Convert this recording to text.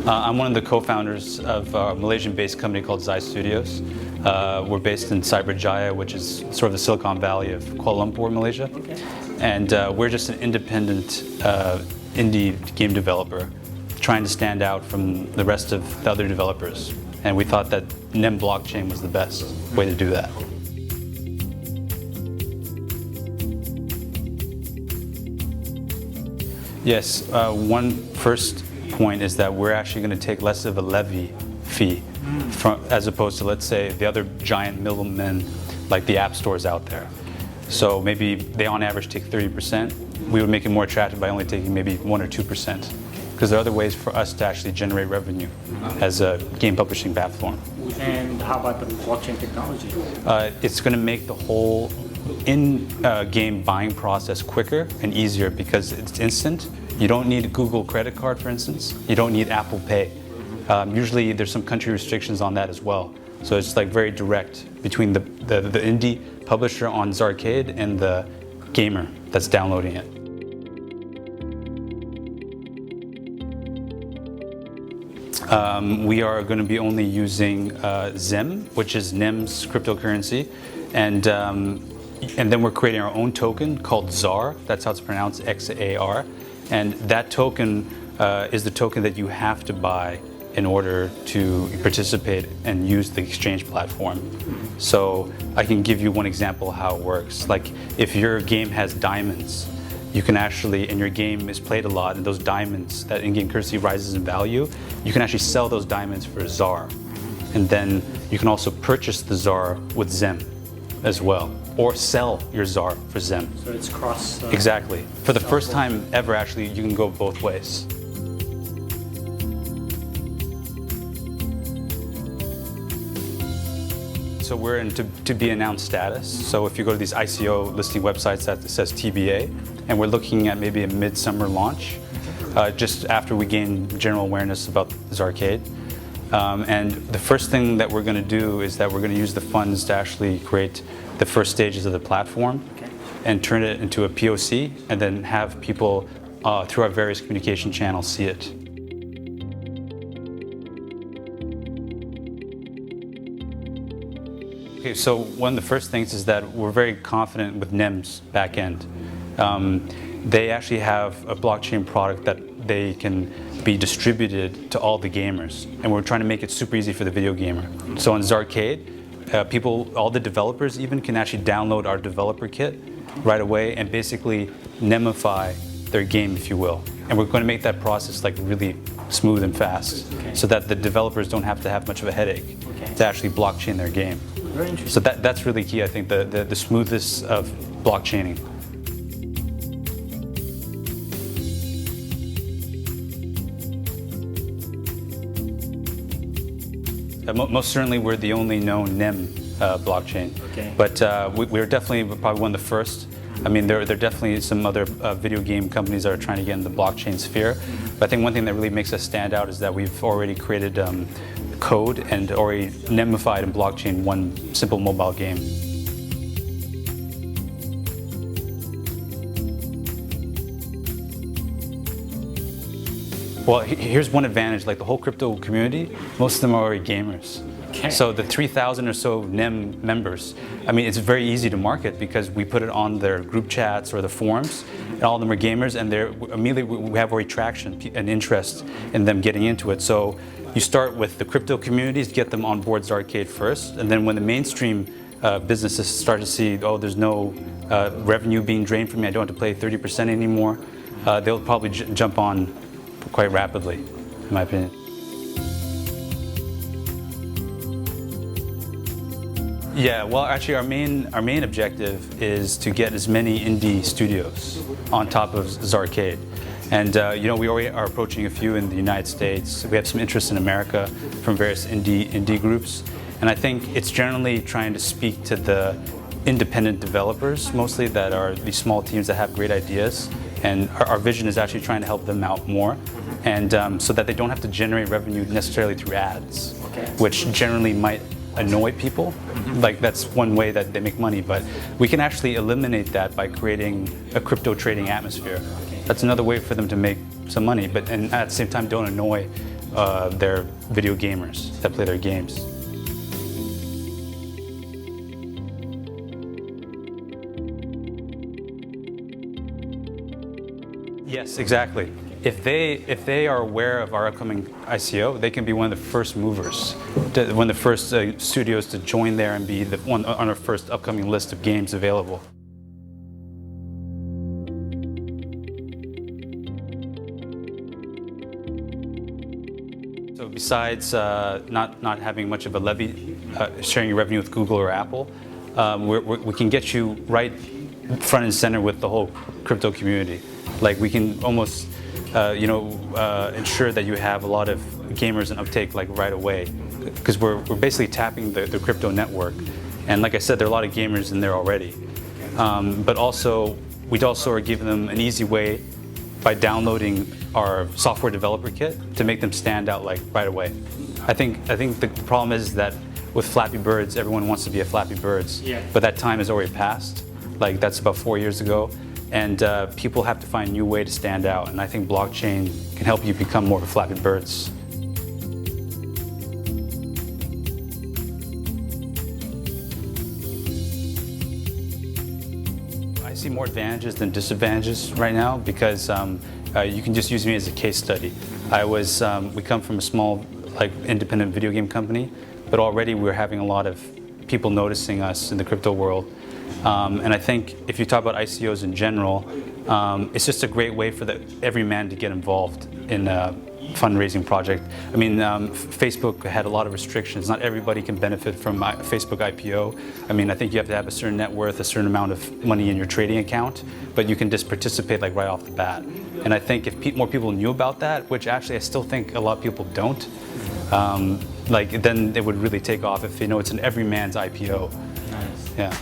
I'm one of the co-founders of a Malaysian-based company called Zai Studios. We're based in Cyberjaya, which is sort of the Silicon Valley of Kuala Lumpur, Malaysia. Okay. And we're just an independent indie game developer trying to stand out from the rest of the other developers. And we thought that NEM Block Chain was the best way to do that. Yes, one first point is that we're actually going to take less of a levy fee as opposed to, let's say, the other giant middlemen like the app stores out there. So maybe they on average take 30%. We would make it more attractive by only taking maybe 1 or 2%. Because there are other ways for us to actually generate revenue as a game publishing platform. And how about the blockchain technology? It's going to make the whole in-game buying process quicker and easier because it's instant. You don't need a Google credit card, for instance. You don't need Apple Pay. Usually there's some country restrictions on that as well. So it's like very direct between the indie publisher on Xarcade and the gamer that's downloading it. We are going to be only using ZIM, which is NEM's cryptocurrency, and then we're creating our own token called XAR. That's how it's pronounced, XAR. And that token is the token that you have to buy in order to participate and use the exchange platform. So I can give you one example of how it works. Like if your game has diamonds, you can actually, and your game is played a lot, and those diamonds, that in-game currency rises in value, you can actually sell those diamonds for XAR. And then you can also purchase the XAR with ZIM as well, or sell your XAR for ZIM. So it's cross... Exactly. For the first time ever, actually, you can go both ways. So we're in to be announced status. So if you go to these ICO listing websites that says TBA, and we're looking at maybe a midsummer launch, just after we gain general awareness about Xarcade. And the first thing that we're going to do is that we're going to use the funds to actually create the first stages of the platform and turn it into a POC, and then have people through our various communication channels see it. Okay, so one of the first things is that we're very confident with NEM's backend. They actually have a blockchain product that they can be distributed to all the gamers, and we're trying to make it super easy for the video gamer. So on Xarcade, people, all the developers even, can actually download our developer kit right away and basically NEMify their game, if you will. And we're going to make that process like really smooth and fast, so that the developers don't have to have much of a headache to actually blockchain their game. Very interesting. So that's really key, I think, the smoothness of blockchaining. Most certainly, we're the only known NEM blockchain. But we're definitely probably one of the first. I mean, there are definitely some other video game companies that are trying to get in the blockchain sphere. But I think one thing that really makes us stand out is that we've already created code and already NEMified and blockchain one simple mobile game. Well, here's one advantage, like the whole crypto community, most of them are already gamers. So the 3,000 or so NEM members, I mean, it's very easy to market because we put it on their group chats or the forums, and all of them are gamers, and immediately we have already traction and interest in them getting into it. So you start with the crypto communities, get them on board Xarcade first, and then when the mainstream businesses start to see, oh, there's no revenue being drained from me, I don't have to pay 30% anymore, they'll probably jump on quite rapidly, in my opinion. Yeah, well, actually, our main objective is to get as many indie studios on top of Xarcade. And you know, we already are approaching a few in the United States. We have some interest in America from various indie groups. And I think it's generally trying to speak to the independent developers, mostly, that are these small teams that have great ideas. And our vision is actually trying to help them out more, and so that they don't have to generate revenue necessarily through ads, which generally might annoy people. Like, that's one way that they make money, but we can actually eliminate that by creating a crypto trading atmosphere. That's another way for them to make some money, but and at the same time don't annoy they're video gamers that play their games. Yes, exactly. If they are aware of our upcoming ICO, they can be one of the first movers, one of the first studios to join there and be the one on our first upcoming list of games available. So besides not having much of a levy, sharing your revenue with Google or Apple, we can get you right front and center with the whole crypto community. Like we can almost, ensure that you have a lot of gamers and uptake like right away, because we're basically tapping the crypto network. And like I said, there are a lot of gamers in there already. But also, we also are giving them an easy way by downloading our software developer kit to make them stand out like right away. I think the problem is that with Flappy Birds, everyone wants to be a Flappy Birds, but that time has already passed. Like that's about 4 years ago. And people have to find a new way to stand out. And I think blockchain can help you become more of a Flappy Birds. I see more advantages than disadvantages right now because you can just use me as a case study. We come from a small, independent video game company, but already we're having a lot of people noticing us in the crypto world. And I think if you talk about ICOs in general, it's just a great way for every man to get involved in a fundraising project. I mean, Facebook had a lot of restrictions. Not everybody can benefit from Facebook IPO. I mean, I think you have to have a certain net worth, a certain amount of money in your trading account, but you can just participate like right off the bat. And I think if more people knew about that, which actually I still think a lot of people don't, then it would really take off if it's an every man's IPO. Nice. Yeah.